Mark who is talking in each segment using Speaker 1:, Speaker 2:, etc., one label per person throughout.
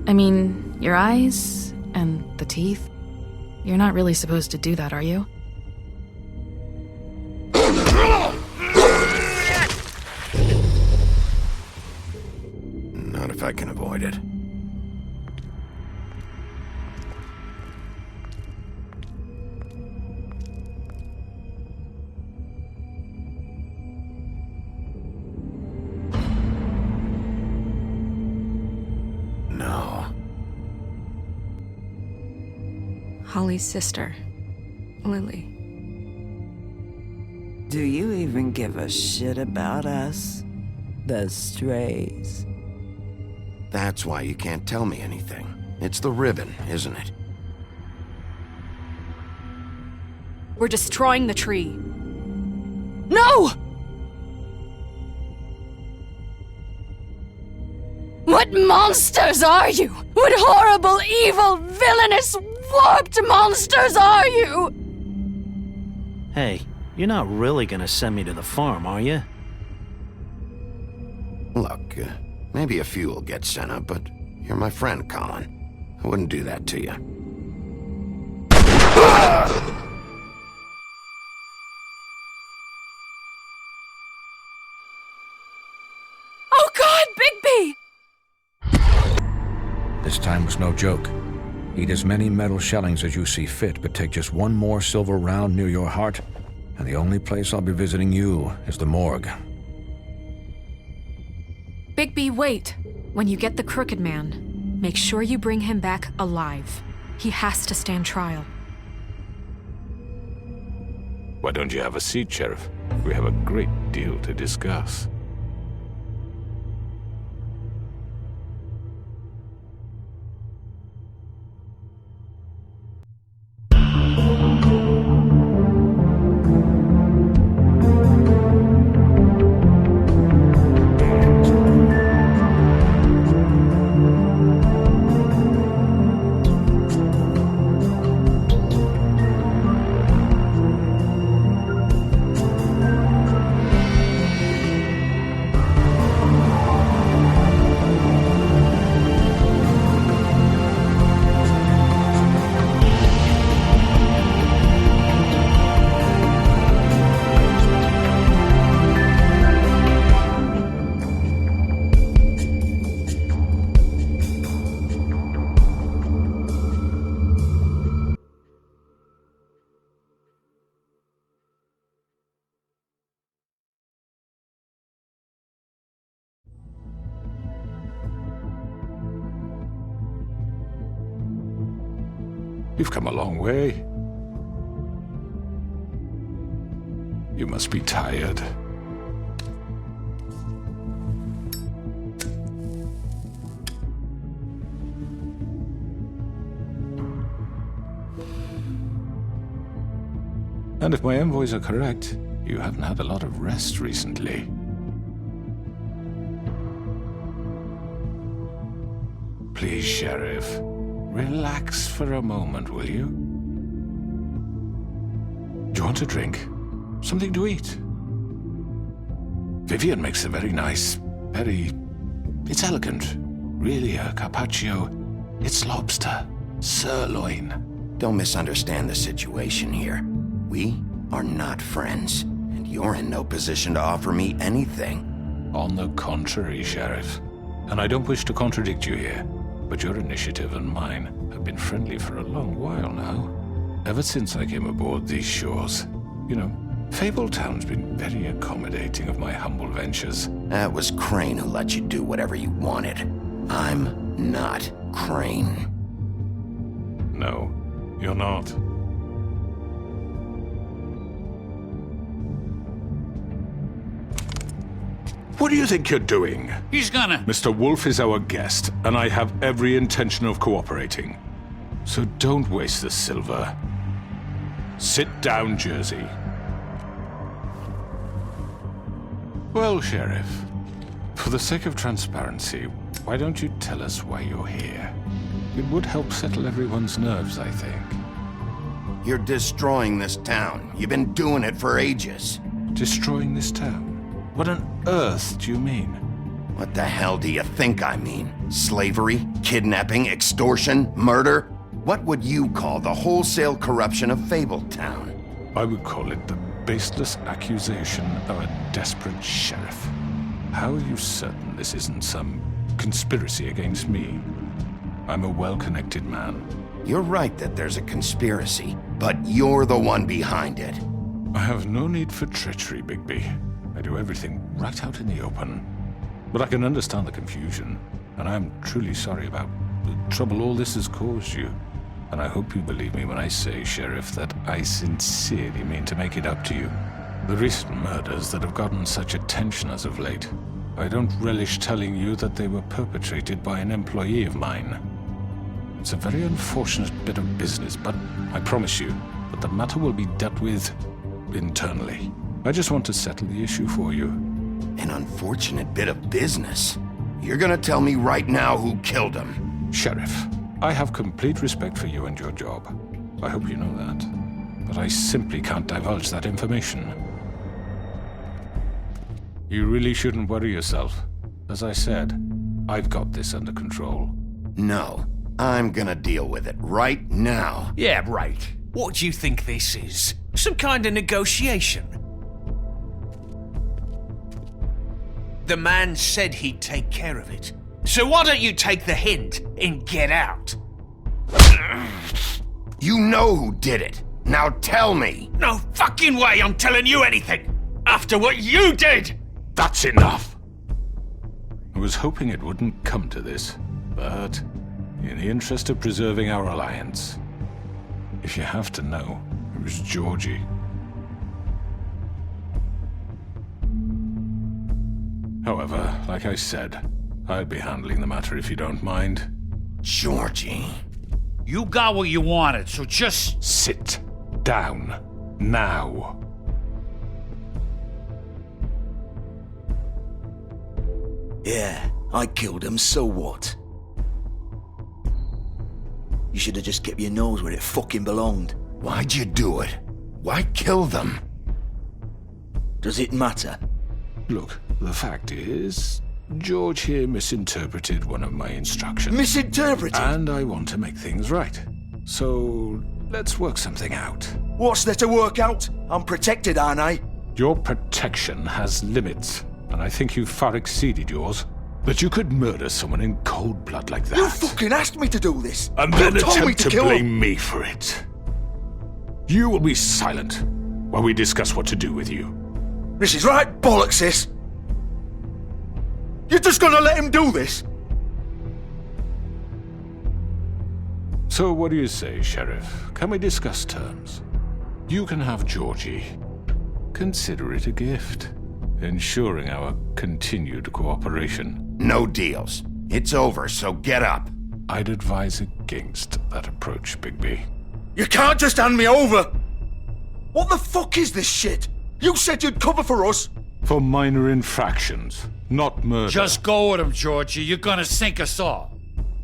Speaker 1: I mean, your eyes and the teeth. You're not really supposed to do that, are you?
Speaker 2: Not if I can avoid it. No.
Speaker 3: Holly's sister, Lily.
Speaker 4: Do you even give a shit about us? The strays.
Speaker 2: That's why you can't tell me anything. It's the ribbon, isn't it?
Speaker 3: We're destroying the tree. No! What monsters are you? What horrible, evil, villainous, warped monsters are you?
Speaker 5: Hey, you're not really gonna send me to the farm, are you?
Speaker 2: Look, maybe a few will get sent up, but you're my friend, Colin. I wouldn't do that to you.
Speaker 3: Oh God, Bigby!
Speaker 6: This time was no joke. Eat as many metal shellings as you see fit, but take just one more silver round near your heart, and the only place I'll be visiting you is the morgue.
Speaker 3: Bigby, wait. When you get the Crooked Man, make sure you bring him back alive. He has to stand trial.
Speaker 7: Why don't you have a seat, Sheriff? We have a great deal to discuss. You've come a long way. You must be tired. And if my envoys are correct, you haven't had a lot of rest recently. Please, Sheriff. Relax for a moment, will you? Do you want a drink? Something to eat? Vivian makes a very nice, it's elegant. Really a carpaccio. It's lobster. Sirloin.
Speaker 2: Don't misunderstand the situation here. We are not friends, and you're in no position to offer me anything.
Speaker 7: On the contrary, Sheriff. And I don't wish to contradict you here. But your initiative and mine have been friendly for a long while now. Ever since I came aboard these shores. You know, Fabletown's been very accommodating of my humble ventures.
Speaker 2: That was Crane who let you do whatever you wanted. I'm not Crane.
Speaker 7: No, you're not. What do you think you're doing?
Speaker 8: He's gonna...
Speaker 7: Mr. Wolf is our guest, and I have every intention of cooperating. So don't waste the silver. Sit down, Jersey. Well, Sheriff, for the sake of transparency, why don't you tell us why you're here? It would help settle everyone's nerves, I think.
Speaker 2: You're destroying this town. You've been doing it for ages.
Speaker 7: Destroying this town? What on earth do you mean?
Speaker 2: What the hell do you think I mean? Slavery, kidnapping, extortion, murder? What would you call the wholesale corruption of Fabletown?
Speaker 7: I would call it the baseless accusation of a desperate sheriff. How are you certain this isn't some conspiracy against me? I'm a well-connected man.
Speaker 2: You're right that there's a conspiracy, but you're the one behind it.
Speaker 7: I have no need for treachery, Bigby. I do everything right out in the open. But I can understand the confusion, and I'm truly sorry about the trouble all this has caused you. And I hope you believe me when I say, Sheriff, that I sincerely mean to make it up to you. The recent murders that have gotten such attention as of late, I don't relish telling you that they were perpetrated by an employee of mine. It's a very unfortunate bit of business, but I promise you that the matter will be dealt with internally. I just want to settle the issue for you.
Speaker 2: An unfortunate bit of business? You're gonna tell me right now who killed him?
Speaker 7: Sheriff, I have complete respect for you and your job. I hope you know that. But I simply can't divulge that information. You really shouldn't worry yourself. As I said, I've got this under control.
Speaker 2: No, I'm gonna deal with it right now.
Speaker 8: Yeah, right. What do you think this is? Some kind of negotiation? The man said he'd take care of it. So why don't you take the hint and get out?
Speaker 2: You know who did it. Now tell me.
Speaker 8: No fucking way I'm telling you anything! After what you did!
Speaker 7: That's enough! I was hoping it wouldn't come to this, but in the interest of preserving our alliance, if you have to know, it was Georgie. However, like I said, I'd be handling the matter if you don't mind.
Speaker 2: Georgie.
Speaker 8: You got what you wanted, so just...
Speaker 7: Sit down. Now.
Speaker 9: Yeah, I killed him, so what? You should have just kept your nose where it fucking belonged.
Speaker 2: Why'd you do it? Why kill them?
Speaker 9: Does it matter?
Speaker 7: Look, the fact is, George here misinterpreted one of my instructions.
Speaker 9: Misinterpreted?
Speaker 7: And I want to make things right. So, let's work something out.
Speaker 9: What's there to work out? I'm protected, aren't I?
Speaker 7: Your protection has limits, and I think you've far exceeded yours. That you could murder someone in cold blood like that.
Speaker 9: You fucking asked me to do this!
Speaker 7: And then
Speaker 9: you told me
Speaker 7: attempt to
Speaker 9: kill
Speaker 7: blame
Speaker 9: him.
Speaker 7: me for it. You will be silent while we discuss what to do with you.
Speaker 9: This is right bollocks, sis! You're just gonna let him do this?
Speaker 7: So what do you say, Sheriff? Can we discuss terms? You can have Georgie. Consider it a gift, ensuring our continued cooperation.
Speaker 2: No deals. It's over, so get up.
Speaker 7: I'd advise against that approach, Bigby.
Speaker 9: You can't just hand me over! What the fuck is this shit? You said you'd cover for us!
Speaker 7: For minor infractions, not murder.
Speaker 8: Just go with him, Georgie. You're gonna sink us all.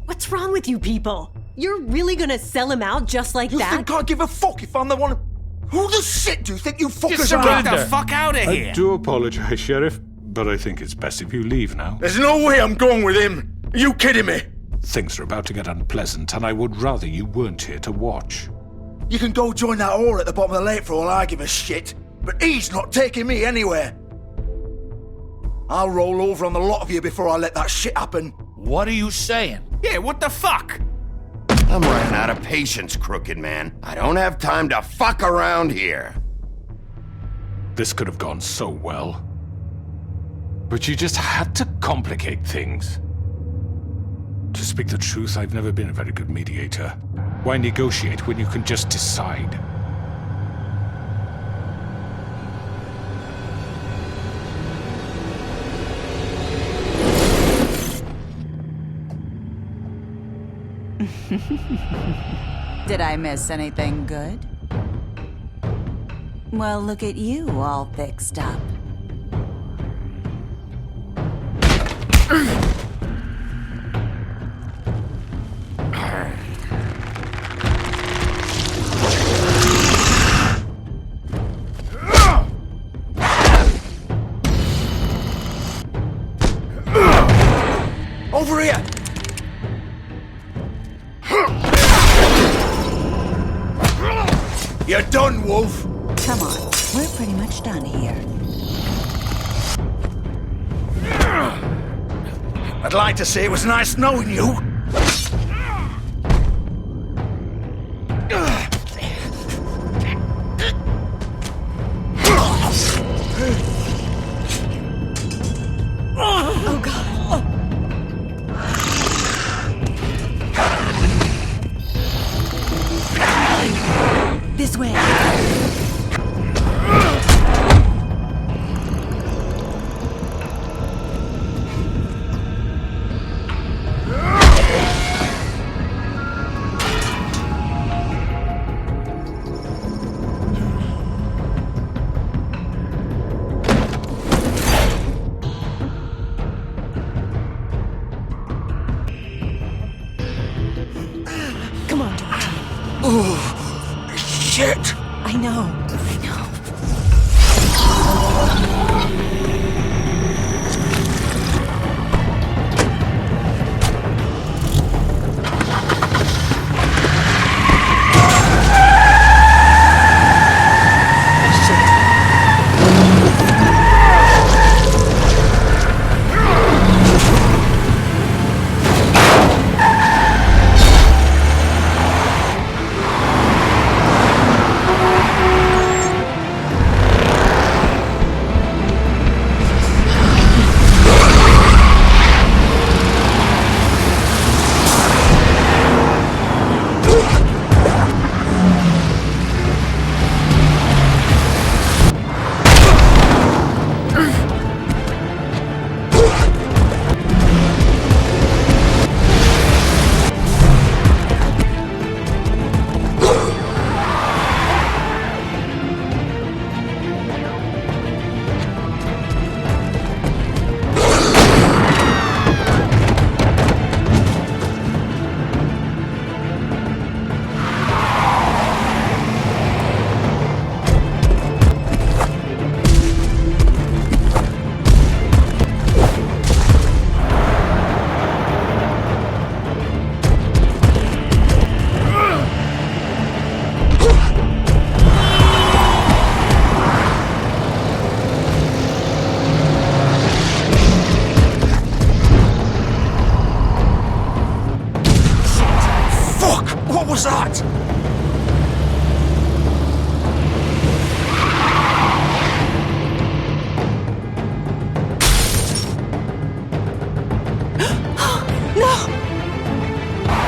Speaker 10: What's wrong with you people? You're really gonna sell him out just like
Speaker 9: You
Speaker 10: that?
Speaker 9: think I give a fuck if I'm the one... Who the shit do you think you fuckers are?
Speaker 8: Get the fuck out of here!
Speaker 7: I do apologize, Sheriff, but I think it's best if you leave now.
Speaker 9: There's no way I'm going with him! Are you kidding me?
Speaker 7: Things are about to get unpleasant, and I would rather you weren't here to watch.
Speaker 9: You can go join that whore at the bottom of the lake for all I give a shit, but he's not taking me anywhere. I'll roll over on the lot of you before I let that shit happen.
Speaker 8: What are you saying? Yeah, what the fuck?
Speaker 2: I'm running out of patience, crooked man. I don't have time to fuck around here.
Speaker 7: This could have gone so well. But you just had to complicate things. To speak the truth, I've never been a very good mediator. Why negotiate when you can just decide?
Speaker 11: Did I miss anything good? Well, look at you all fixed up.
Speaker 9: You're done, Wolf.
Speaker 11: Come on, we're pretty much done here.
Speaker 9: I'd like to say it was nice knowing you.
Speaker 10: Oh, God. This way. Come on, George.
Speaker 9: Oh, shit.
Speaker 10: I know.
Speaker 9: What was that?
Speaker 10: No!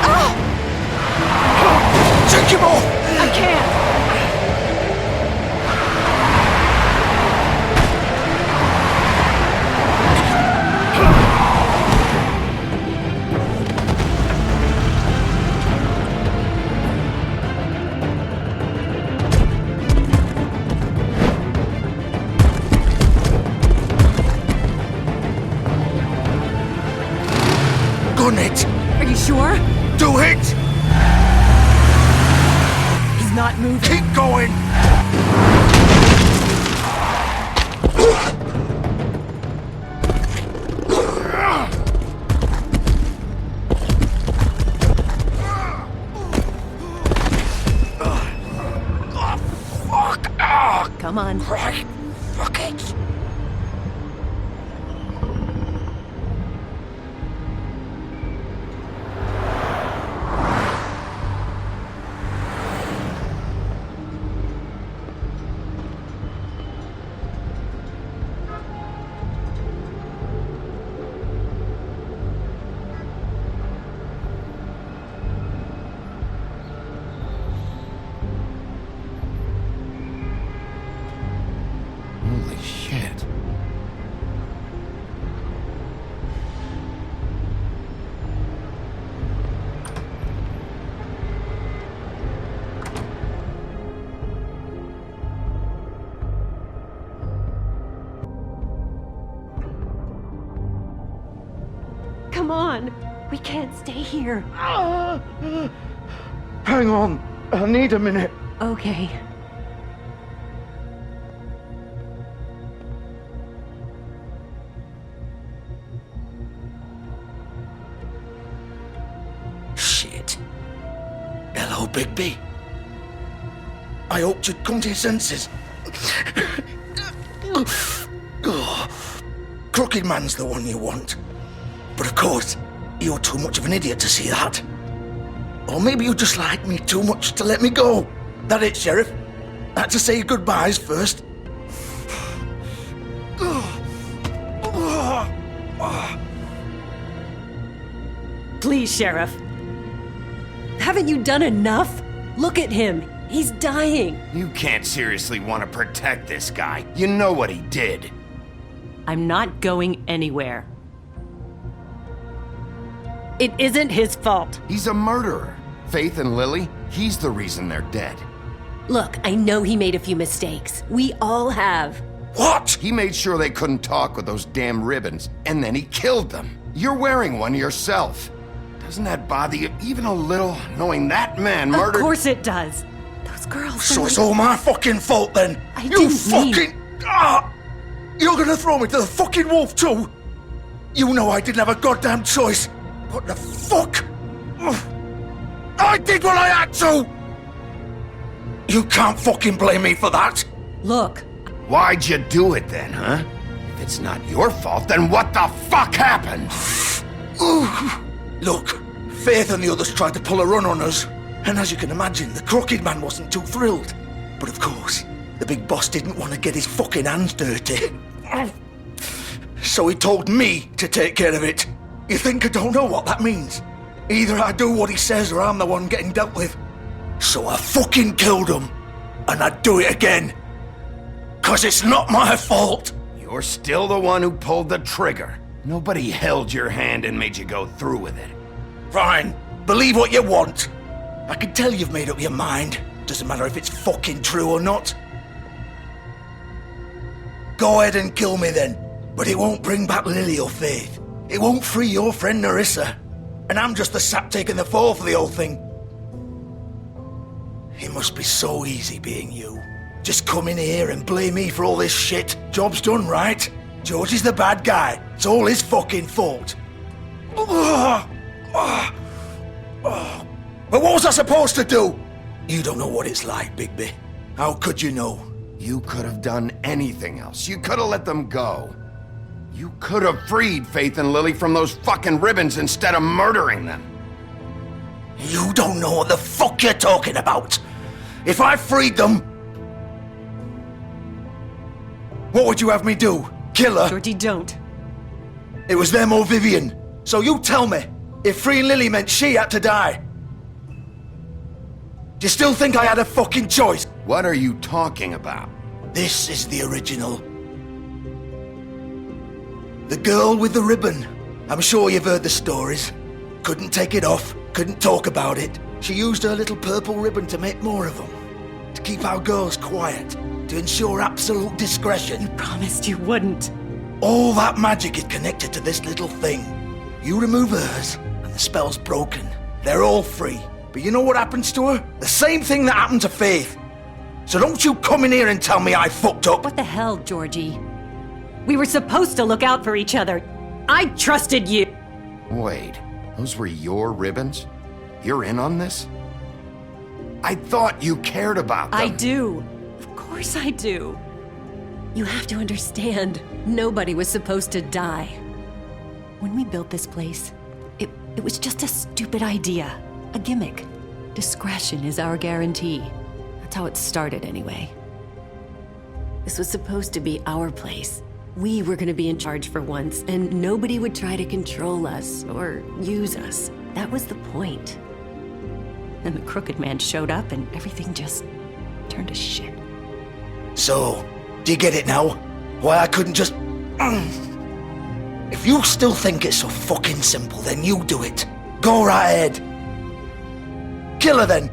Speaker 10: Oh!
Speaker 9: Take him off!
Speaker 10: I can't!
Speaker 9: Gun it!
Speaker 10: Are you sure?
Speaker 9: Do it!
Speaker 10: He's not moving.
Speaker 9: Keep going! Fuck!
Speaker 10: Come on.
Speaker 9: Right. Fuck it.
Speaker 2: Holy shit.
Speaker 10: Come on. We can't stay here.
Speaker 9: Hang on. I need a minute.
Speaker 10: Okay.
Speaker 9: Shit. Hello, Bigby. I hoped you'd come to your senses. Crooked man's the one you want. But of course, you're too much of an idiot to see that. Or maybe you just like me too much to let me go. That it, Sheriff? I had to say your goodbyes first.
Speaker 10: Please, Sheriff. Haven't you done enough? Look at him. He's dying.
Speaker 2: You can't seriously want to protect this guy. You know what he did.
Speaker 10: I'm not going anywhere. It isn't his fault.
Speaker 2: He's a murderer. Faith and Lily, he's the reason they're dead.
Speaker 10: Look, I know he made a few mistakes. We all have.
Speaker 2: What? He made sure they couldn't talk with those damn ribbons, and then he killed them. You're wearing one yourself. Doesn't that bother you even a little, knowing that man murdered—
Speaker 10: Of course it does. Those girls—
Speaker 9: So it's all my fucking fault then?
Speaker 10: I
Speaker 9: You
Speaker 10: didn't
Speaker 9: fucking— You're gonna throw me to the fucking wolf too? You know I didn't have a goddamn choice. What the fuck? I did what I had to! You can't fucking blame me for that.
Speaker 10: Look.
Speaker 2: Why'd you do it then, huh? If it's not your fault, then what the fuck happened?
Speaker 9: Look, Faith and the others tried to pull a run on us. And as you can imagine, the crooked man wasn't too thrilled. But of course, the big boss didn't want to get his fucking hands dirty. So he told me to take care of it. You think I don't know what that means? Either I do what he says or I'm the one getting dealt with. So I fucking killed him. And I'd do it again. 'Cause it's not my fault.
Speaker 2: You're still the one who pulled the trigger. Nobody held your hand and made you go through with it.
Speaker 9: Fine. Believe what you want. I can tell you've made up your mind. Doesn't matter if it's fucking true or not. Go ahead and kill me then. But it won't bring back Lily or Faith. It won't free your friend Narissa. And I'm just the sap taking the fall for the whole thing. It must be so easy being you. Just come in here and blame me for all this shit. Job's done, right? George is the bad guy. It's all his fucking fault. But what was I supposed to do? You don't know what it's like, Bigby. How could you know?
Speaker 2: You could have done anything else. You could have let them go. You could have freed Faith and Lily from those fucking ribbons instead of murdering them.
Speaker 9: You don't know what the fuck you're talking about. If I freed them, what would you have me do? Kill her?
Speaker 10: Georgie, don't.
Speaker 9: It was them or Vivian. So you tell me, if freeing Lily meant she had to die, do you still think I had a fucking choice?
Speaker 2: What are you talking about?
Speaker 9: This is the original. The girl with the ribbon. I'm sure you've heard the stories. Couldn't take it off, couldn't talk about it. She used her little purple ribbon to make more of them. To keep our girls quiet. To ensure absolute discretion.
Speaker 10: You promised you wouldn't.
Speaker 9: All that magic is connected to this little thing. You remove hers, and the spell's broken. They're all free. But you know what happens to her? The same thing that happened to Faith. So don't you come in here and tell me I fucked up.
Speaker 10: What the hell, Georgie? We were supposed to look out for each other. I trusted you.
Speaker 2: Wait, those were your ribbons? You're in on this? I thought you cared about them.
Speaker 10: I do. Of course I do. You have to understand, nobody was supposed to die. When we built this place, it was just a stupid idea. A gimmick. Discretion is our guarantee. That's how it started anyway. This was supposed to be our place. We were gonna be in charge for once, and nobody would try to control us or use us. That was the point. Then the crooked man showed up and everything just turned to shit.
Speaker 9: So, do you get it now? Why I couldn't just... If you still think it's so fucking simple, then you do it. Go right ahead. Kill her then.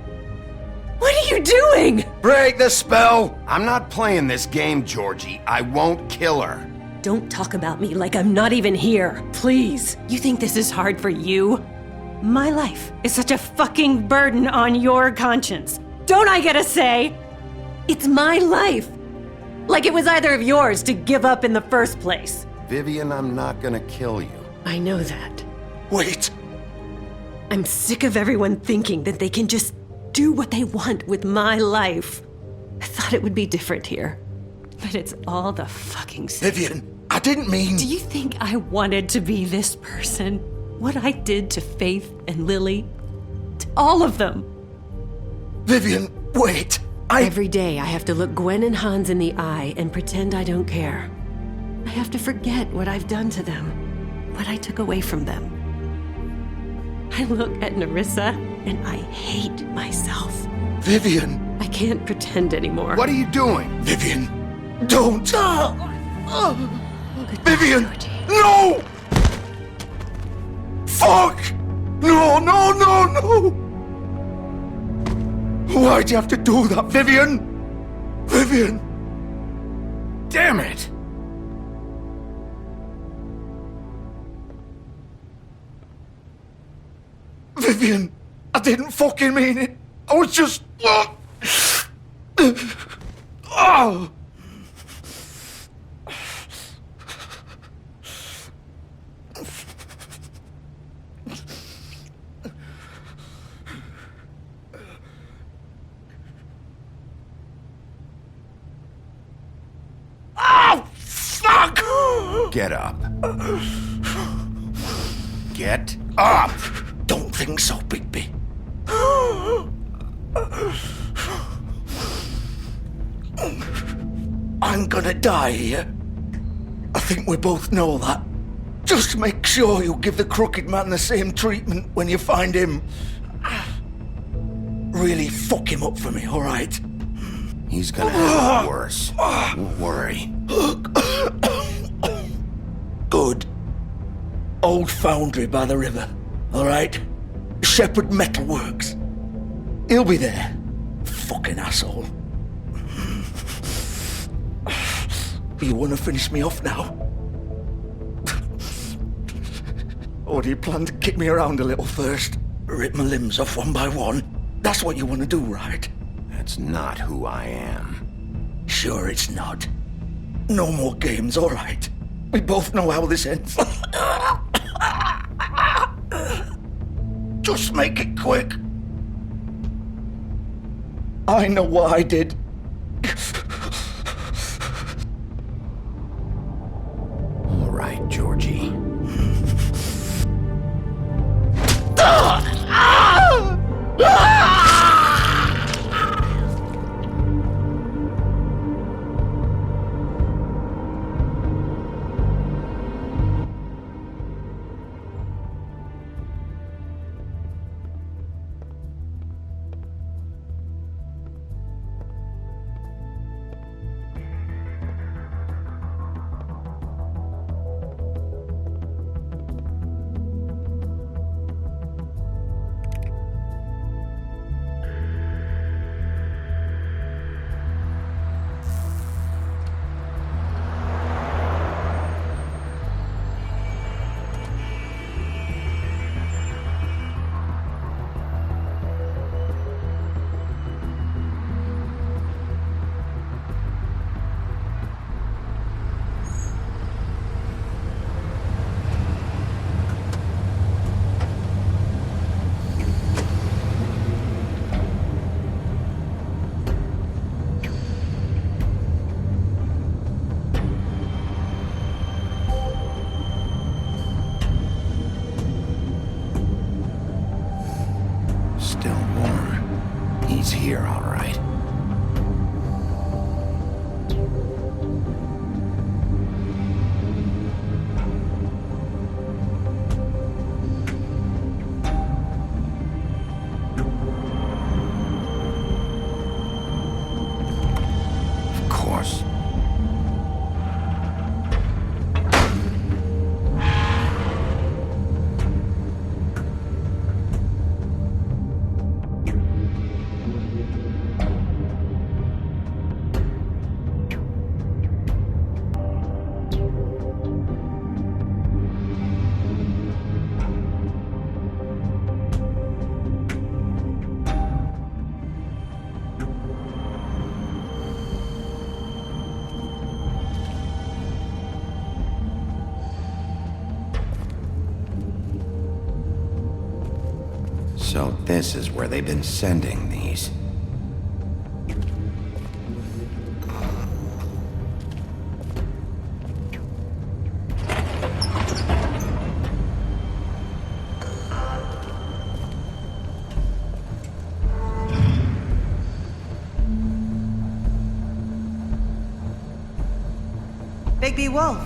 Speaker 10: What are you doing?
Speaker 9: Break the spell.
Speaker 2: I'm not playing this game, Georgie. I won't kill her.
Speaker 10: Don't talk about me like I'm not even here, please. You think this is hard for you? My life is such a fucking burden on your conscience. Don't I get a say? It's my life. Like it was either of yours to give up in the first place.
Speaker 2: Vivian, I'm not gonna kill you.
Speaker 10: I know that.
Speaker 9: Wait.
Speaker 10: I'm sick of everyone thinking that they can just do what they want with my life. I thought it would be different here. But it's all the fucking same.
Speaker 9: Vivian, I didn't mean...
Speaker 10: Do you think I wanted to be this person? What I did to Faith and Lily? To all of them?
Speaker 9: Vivian, wait.
Speaker 10: Every day I have to look Gwen and Hans in the eye and pretend I don't care. I have to forget what I've done to them, what I took away from them. I look at Nerissa and I hate myself.
Speaker 9: Vivian!
Speaker 10: I can't pretend anymore.
Speaker 2: What are you doing?
Speaker 9: Vivian, don't!
Speaker 10: Goodbye,
Speaker 9: Vivian!
Speaker 10: Georgie.
Speaker 9: No! Fuck! No, no, no, no! Why'd you have to do that, Vivian? Vivian!
Speaker 2: Damn it!
Speaker 9: Vivian, I didn't fucking mean it. I was just... Oh! Fuck!
Speaker 2: Get up. Get up!
Speaker 9: Don't think so, Bigby. I'm gonna die here. I think we both know that. Just make sure you give the crooked man the same treatment when you find him. Really fuck him up for me, alright?
Speaker 2: He's gonna have it worse. Don't worry.
Speaker 9: Good. Old foundry by the river, alright? Shepherd Metalworks. He'll be there. Fucking asshole. You wanna finish me off now? Or do you plan to kick me around a little first? Rip my limbs off one by one? That's what you wanna do, right?
Speaker 2: That's not who I am.
Speaker 9: Sure it's not. No more games, alright? We both know how this ends. Just make it quick. I know what I did.
Speaker 2: All right, Georgie. Still warm. He's here, all right. Of course. So this is where they've been sending these.
Speaker 11: Bigby Wolf.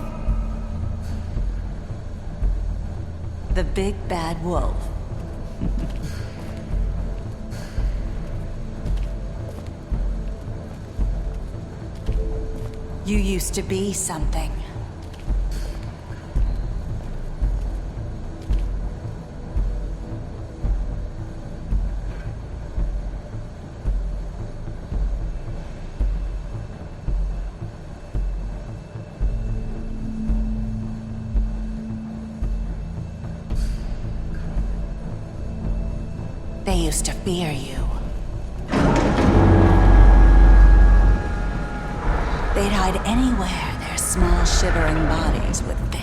Speaker 11: The big bad wolf. You used to be something. They used to fear you. They'd hide anywhere their small, shivering bodies would fit.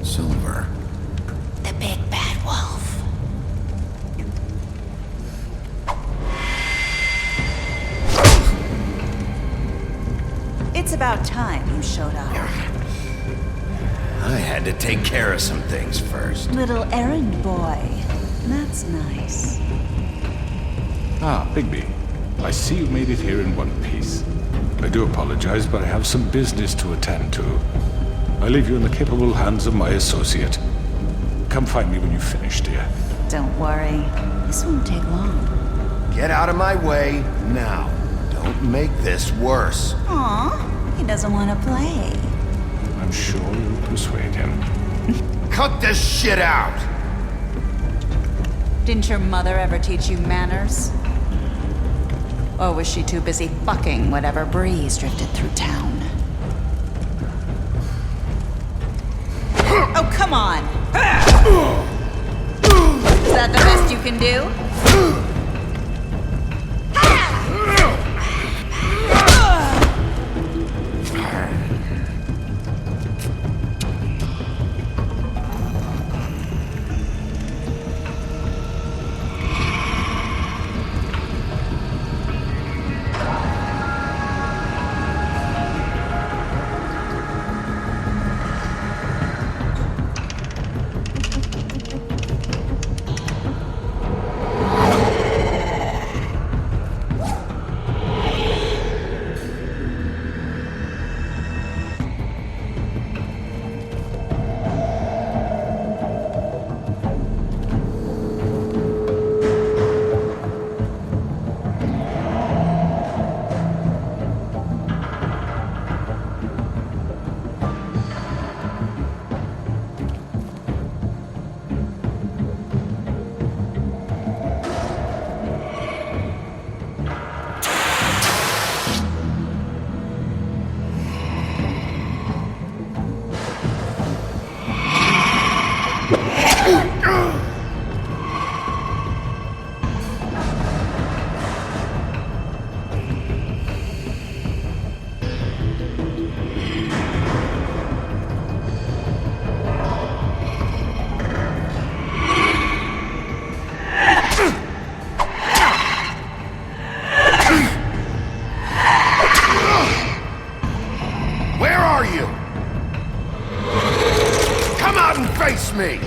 Speaker 2: Silver.
Speaker 11: The big bad wolf. It's about time you showed up.
Speaker 2: I had to take care of some things first.
Speaker 11: Little errand boy. That's nice.
Speaker 7: Ah, Bigby. I see you made it here in one piece. I do apologize, but I have some business to attend to. I leave you in the capable hands of my associate. Come find me when you've finished, dear.
Speaker 11: Don't worry. This won't take long.
Speaker 2: Get out of my way now. Don't make this worse.
Speaker 11: Aw, he doesn't want to play.
Speaker 7: I'm sure you'll persuade him.
Speaker 2: Cut this shit out!
Speaker 11: Didn't your mother ever teach you manners? Or was she too busy fucking whatever breeze drifted through town? Oh, come on! Is that the best you can do?
Speaker 2: Face me!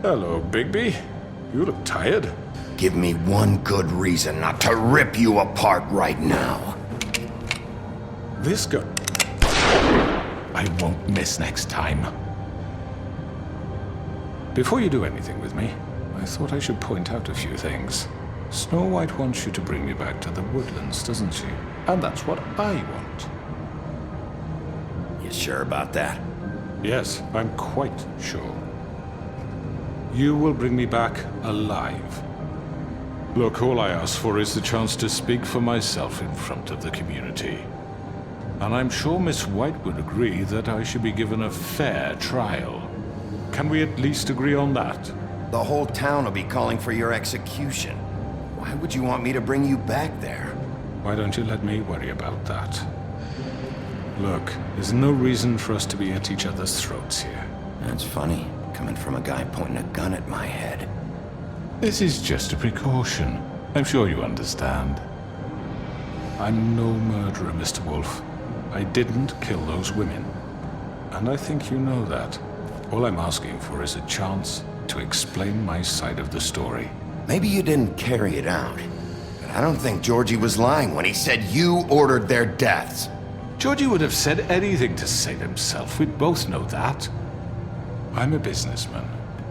Speaker 7: Hello, Bigby. You look tired.
Speaker 2: Give me one good reason not to rip you apart right now.
Speaker 7: This guy... I won't miss next time. Before you do anything with me, I thought I should point out a few things. Snow White wants you to bring me back to the woodlands, doesn't she? And that's what I want.
Speaker 2: You sure about that?
Speaker 7: Yes, I'm quite sure. You will bring me back alive. Look, all I ask for is the chance to speak for myself in front of the community. And I'm sure Miss White would agree that I should be given a fair trial. Can we at least agree on that?
Speaker 2: The whole town will be calling for your execution. Why would you want me to bring you back there?
Speaker 7: Why don't you let me worry about that? Look, there's no reason for us to be at each other's throats here.
Speaker 2: That's funny, coming from a guy pointing a gun at my head.
Speaker 7: This is just a precaution. I'm sure you understand. I'm no murderer, Mr. Wolf. I didn't kill those women. And I think you know that. All I'm asking for is a chance to explain my side of the story.
Speaker 2: Maybe you didn't carry it out. But I don't think Georgie was lying when he said you ordered their deaths.
Speaker 7: Georgie would have said anything to save himself. We'd both know that. I'm a businessman,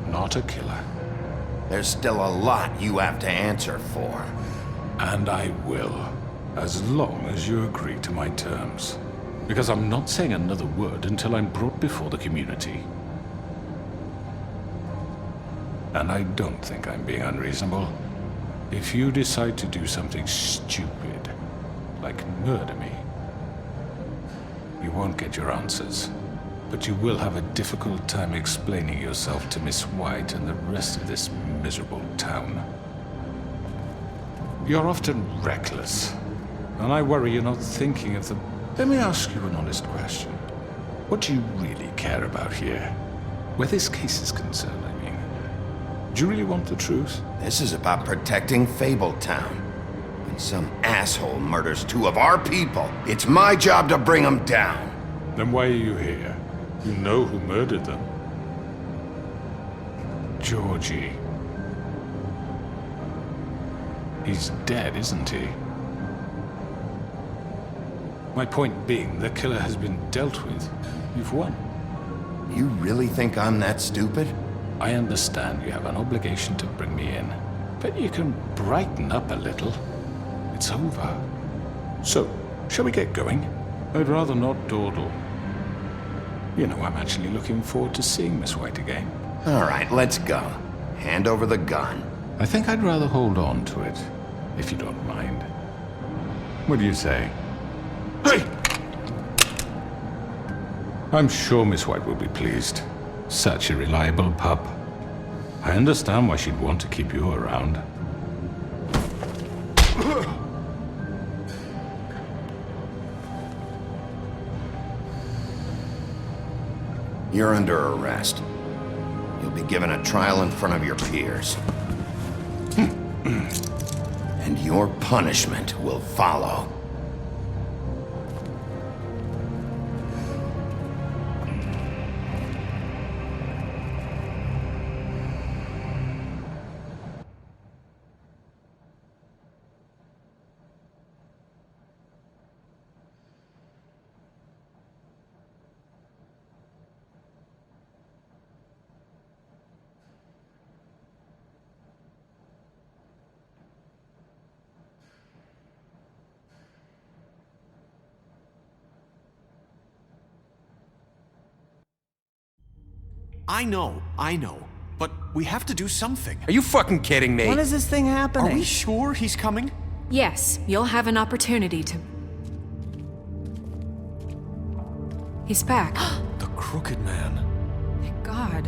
Speaker 7: not a killer.
Speaker 2: There's still a lot you have to answer for.
Speaker 7: And I will, as long as you agree to my terms. Because I'm not saying another word until I'm brought before the community. And I don't think I'm being unreasonable. If you decide to do something stupid, like murder me, you won't get your answers. But you will have a difficult time explaining yourself to Miss White and the rest of this miserable town. You're often reckless, and I worry you're not thinking of the... Let me ask you an honest question. What do you really care about here? Where this case is concerned, I mean. Do you really want the truth?
Speaker 2: This is about protecting Fabletown. When some asshole murders two of our people, it's my job to bring them down.
Speaker 7: Then why are you here? You know who murdered them. Georgie. He's dead, isn't he? My point being, the killer has been dealt with. You've won.
Speaker 2: You really think I'm that stupid?
Speaker 7: I understand you have an obligation to bring me in, but you can brighten up a little. It's over. So, shall we get going? I'd rather not dawdle. You know, I'm actually looking forward to seeing Miss White again.
Speaker 2: All right, let's go. Hand over the gun.
Speaker 7: I think I'd rather hold on to it, if you don't mind. What do you say? Hey! I'm sure Miss White will be pleased. Such a reliable pup. I understand why she'd want to keep you around.
Speaker 2: You're under arrest. You'll be given a trial in front of your peers. And your punishment will follow.
Speaker 8: I know. But we have to do something.
Speaker 12: Are you fucking kidding me?
Speaker 4: When is this thing happening?
Speaker 8: Are we sure he's coming?
Speaker 3: Yes, you'll have an opportunity to... He's back.
Speaker 8: The Crooked Man.
Speaker 3: Thank God.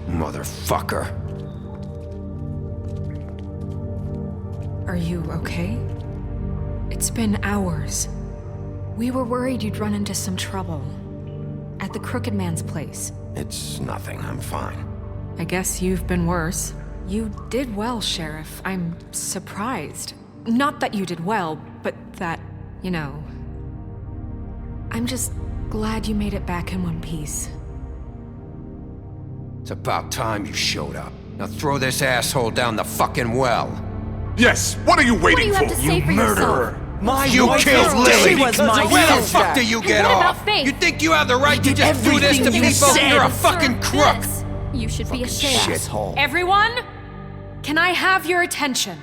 Speaker 2: Motherfucker.
Speaker 3: Are you okay? It's been hours. We were worried you'd run into some trouble. At the Crooked Man's place.
Speaker 2: It's nothing, I'm fine.
Speaker 3: I guess you've been worse. You did well, Sheriff. I'm surprised. Not that you did well, but that, you know... I'm just glad you made it back in one piece.
Speaker 12: It's about time you showed up. Now throw this asshole down the fucking well.
Speaker 13: Yes, what are you waiting
Speaker 10: What do you have to say for
Speaker 12: murderer!
Speaker 2: You killed Lily!
Speaker 4: She was my
Speaker 12: Where the
Speaker 4: sister.
Speaker 12: fuck do you get
Speaker 10: What
Speaker 12: off?
Speaker 10: about Faith?
Speaker 12: You think you have the right to just do this to
Speaker 4: everything you
Speaker 12: people?
Speaker 4: said.
Speaker 12: You're a fucking crook!
Speaker 10: This. You should be ashamed.
Speaker 2: Shithole.
Speaker 3: Everyone, can I have your attention?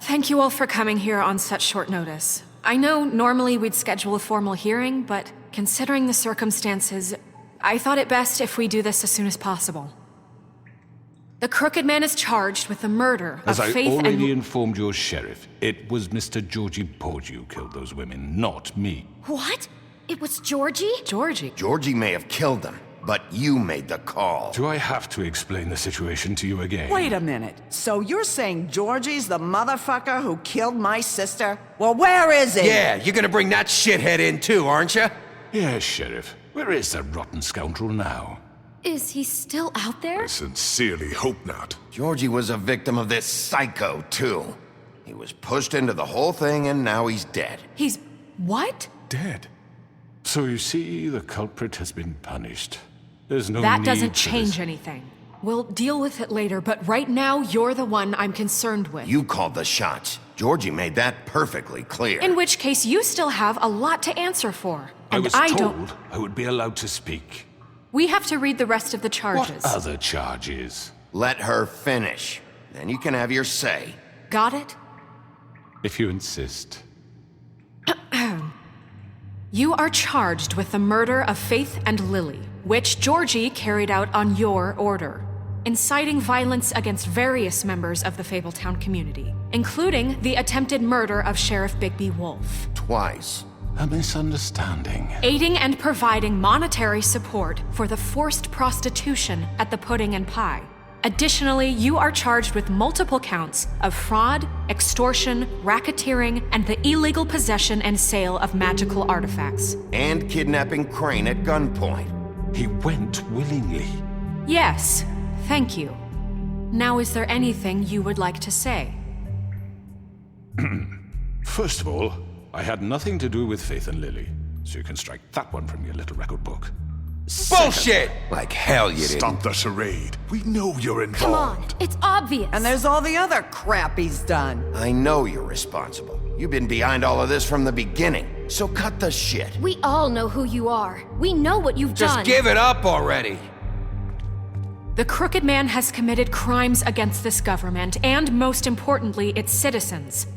Speaker 3: Thank you all for coming here on such short notice. I know normally we'd schedule a formal hearing, but considering the circumstances, I thought it best if we do this as soon as possible. The Crooked Man is charged with the murder
Speaker 7: As
Speaker 3: of
Speaker 7: I
Speaker 3: Faith
Speaker 7: already
Speaker 3: and...
Speaker 7: informed your sheriff, it was Mr. Georgie Porgy who killed those women, not me.
Speaker 10: What? It was Georgie?
Speaker 2: Georgie may have killed them, but you made the call.
Speaker 7: Do I have to explain the situation to you again?
Speaker 4: Wait a minute. So you're saying Georgie's the motherfucker who killed my sister? Well, where is he?
Speaker 12: Yeah, you're gonna bring that shithead in too, aren't you?
Speaker 7: Yes, Sheriff. Where is that rotten scoundrel now?
Speaker 10: Is he still out there?
Speaker 13: I sincerely hope not.
Speaker 2: Georgie was a victim of this psycho, too. He was pushed into the whole thing, and now he's dead.
Speaker 3: He's... what?
Speaker 7: Dead. So you see, the culprit has been punished. There's no
Speaker 3: That
Speaker 7: need
Speaker 3: doesn't
Speaker 7: for
Speaker 3: change
Speaker 7: this.
Speaker 3: anything. We'll deal with it later, but right now, you're the one I'm concerned with.
Speaker 2: You called the shots. Georgie made that perfectly clear.
Speaker 3: In which case, you still have a lot to answer for.
Speaker 7: I
Speaker 3: And
Speaker 7: was
Speaker 3: don't...
Speaker 7: told I would be allowed to speak.
Speaker 3: We have to read the rest of the charges.
Speaker 7: What other charges?
Speaker 2: Let her finish. Then you can have your say.
Speaker 3: Got it?
Speaker 7: If you insist.
Speaker 3: You are charged with the murder of Faith and Lily, which Georgie carried out on your order, inciting violence against various members of the Fabletown community, including the attempted murder of Sheriff Bigby Wolf.
Speaker 2: Twice.
Speaker 7: A misunderstanding.
Speaker 3: Aiding and providing monetary support for the forced prostitution at the Pudding and Pie. Additionally, you are charged with multiple counts of fraud, extortion, racketeering, and the illegal possession and sale of magical artifacts.
Speaker 2: And kidnapping Crane at gunpoint.
Speaker 7: He went willingly.
Speaker 3: Yes, thank you. Now, is there anything you would like to say?
Speaker 7: First of all, I had nothing to do with Faith and Lily, so you can strike that one from your little record book.
Speaker 12: Bullshit! Like hell you didn't.
Speaker 13: Stop the charade. We know you're involved.
Speaker 10: Come on, it's obvious.
Speaker 4: And there's all the other crap he's done.
Speaker 2: I know you're responsible. You've been behind all of this from the beginning. So cut the shit.
Speaker 10: We all know who you are. We know what you've
Speaker 12: Just
Speaker 10: done.
Speaker 12: give it up already.
Speaker 3: The Crooked Man has committed crimes against this government and, most importantly, its citizens.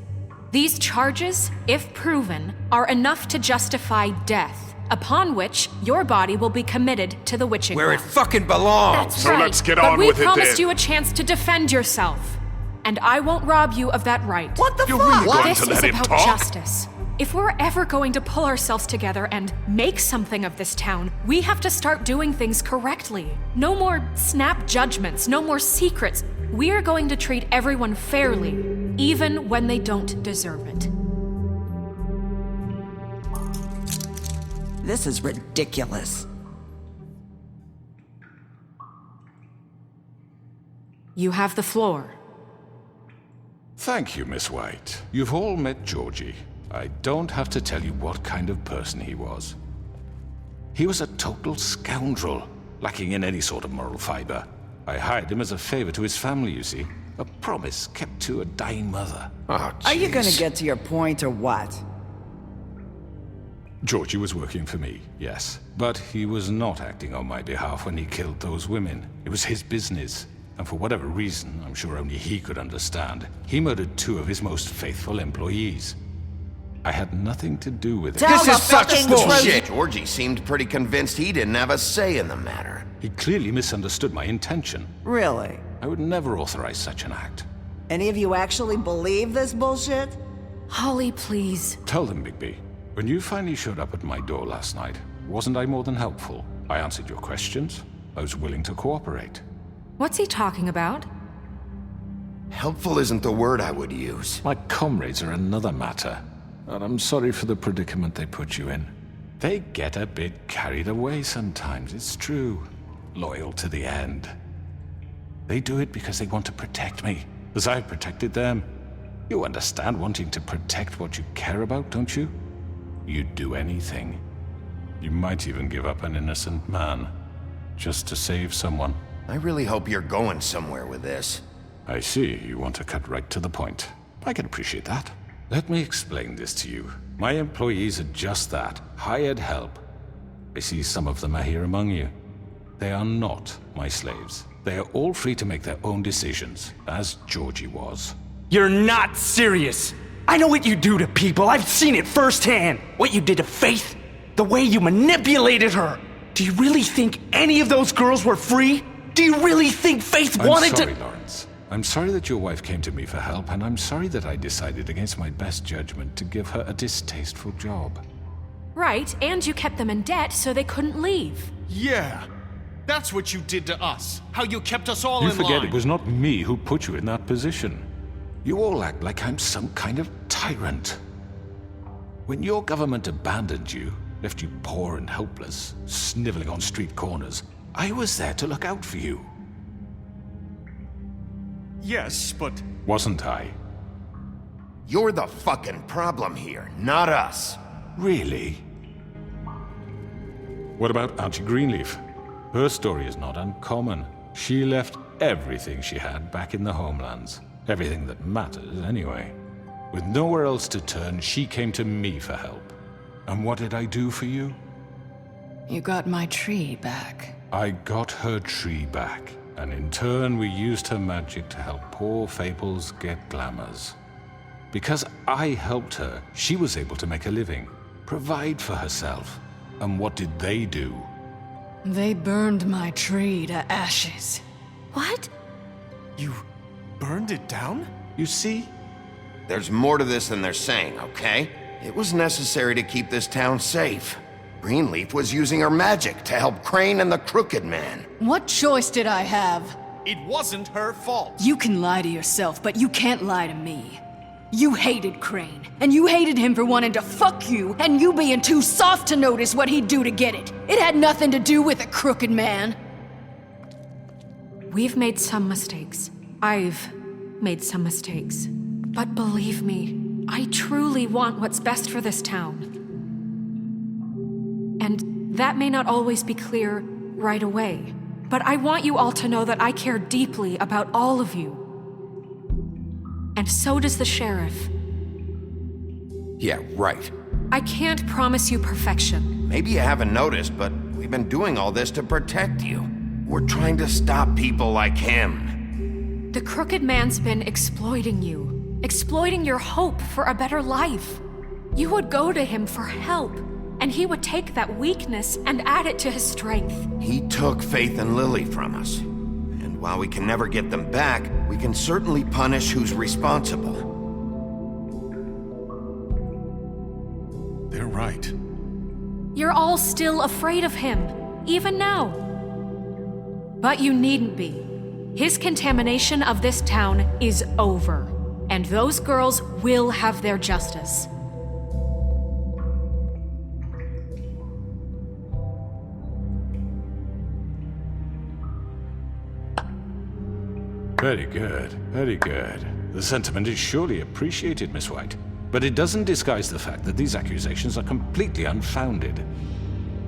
Speaker 3: These charges, if proven, are enough to justify death, upon which your body will be committed to the witching
Speaker 12: Where it
Speaker 3: well.
Speaker 12: fucking belongs.
Speaker 10: That's
Speaker 13: So
Speaker 10: right.
Speaker 13: let's get
Speaker 3: But
Speaker 13: on
Speaker 3: we
Speaker 13: with it
Speaker 3: promised
Speaker 13: then.
Speaker 3: you a chance to defend yourself, and I won't rob you of that right.
Speaker 4: What the
Speaker 13: You're
Speaker 4: fuck?
Speaker 13: really going
Speaker 3: This
Speaker 13: to
Speaker 3: is
Speaker 13: let him
Speaker 3: about
Speaker 13: talk?
Speaker 3: justice. If we're ever going to pull ourselves together and make something of this town, we have to start doing things correctly. No more snap judgments, no more secrets. We are going to treat everyone fairly, even when they don't deserve it.
Speaker 4: This is ridiculous.
Speaker 3: You have the floor.
Speaker 7: Thank you, Miss White. You've all met Georgie. I don't have to tell you what kind of person he was. He was a total scoundrel, lacking in any sort of moral fiber. I hired him as a favor to his family, you see. A promise kept to a dying mother.
Speaker 2: Oh,
Speaker 4: Are you gonna
Speaker 2: jeez.
Speaker 4: get to your point or what?
Speaker 7: Georgie was working for me, yes. But he was not acting on my behalf when he killed those women. It was his business. And for whatever reason, I'm sure only he could understand, he murdered 2 of his most faithful employees. I had nothing to do with it.
Speaker 4: Tell
Speaker 2: This
Speaker 4: the
Speaker 2: is such
Speaker 4: fucking
Speaker 2: bullshit. Georgie seemed pretty convinced he didn't have a say in the matter.
Speaker 7: He clearly misunderstood my intention.
Speaker 4: Really?
Speaker 7: I would never authorize such an act.
Speaker 4: Any of you actually believe this bullshit?
Speaker 3: Holly, please.
Speaker 7: Tell them, Bigby. When you finally showed up at my door last night, wasn't I more than helpful? I answered your questions. I was willing to cooperate.
Speaker 3: What's he talking about?
Speaker 2: Helpful isn't the word I would use.
Speaker 7: My comrades are another matter, and I'm sorry for the predicament they put you in. They get a bit carried away sometimes, it's true. Loyal to the end. They do it because they want to protect me, as I've protected them. You understand wanting to protect what you care about, don't you? You'd do anything. You might even give up an innocent man, just to save someone.
Speaker 2: I really hope you're going somewhere with this.
Speaker 7: I see you want to cut right to the point. I can appreciate that. Let me explain this to you. My employees are just that, hired help. I see some of them are here among you. They are not my slaves. They are all free to make their own decisions, as Georgie was.
Speaker 14: You're not serious! I know what you do to people, I've seen it firsthand! What you did to Faith, the way you manipulated her! Do you really think any of those girls were free? Do you really think Faith wanted to—
Speaker 7: I'm sorry, Lawrence. I'm sorry that your wife came to me for help, and I'm sorry that I decided against my best judgment to give her a distasteful job.
Speaker 3: Right, and you kept them in debt so they couldn't leave.
Speaker 8: Yeah, that's what you did to us. How you kept us all
Speaker 7: You
Speaker 8: in line.
Speaker 7: forget it was not me who put you in that position. You all act like I'm some kind of tyrant. When your government abandoned you, left you poor and helpless, sniveling on street corners, I was there to look out for you.
Speaker 8: Yes, but...
Speaker 7: Wasn't I?
Speaker 2: You're the fucking problem here, not us.
Speaker 7: Really? What about Auntie Greenleaf? Her story is not uncommon. She left everything she had back in the homelands. Everything that matters, anyway. With nowhere else to turn, she came to me for help. And what did I do for you?
Speaker 1: You got my tree back.
Speaker 7: I got her tree back, and in turn we used her magic to help poor Fables get glamours. Because I helped her, she was able to make a living, provide for herself. And what did they do?
Speaker 1: They burned my tree to ashes.
Speaker 3: What?
Speaker 8: You burned it down?
Speaker 7: You see?
Speaker 2: There's more to this than they're saying, okay? It was necessary to keep this town safe. Greenleaf was using her magic to help Crane and the Crooked Man.
Speaker 1: What choice did I have?
Speaker 8: It wasn't her fault.
Speaker 1: You can lie to yourself, but you can't lie to me. You hated Crane, and you hated him for wanting to fuck you, and you being too soft to notice what he'd do to get it. It had nothing to do with the Crooked Man.
Speaker 3: We've made some mistakes. I've made some mistakes. But believe me, I truly want what's best for this town. And that may not always be clear right away. But I want you all to know that I care deeply about all of you. And so does the sheriff.
Speaker 2: Yeah, right.
Speaker 3: I can't promise you perfection.
Speaker 2: Maybe you haven't noticed, but we've been doing all this to protect you. We're trying to stop people like him.
Speaker 3: The Crooked Man's been exploiting you. Exploiting your hope for a better life. You would go to him for help, and he would take that weakness and add it to his strength.
Speaker 2: He took Faith and Lily from us. And while we can never get them back, we can certainly punish who's responsible.
Speaker 13: They're right.
Speaker 3: You're all still afraid of him, even now. But you needn't be. His contamination of this town is over, and those girls will have their justice.
Speaker 7: Very good, very good. The sentiment is surely appreciated, Miss White. But it doesn't disguise the fact that these accusations are completely unfounded.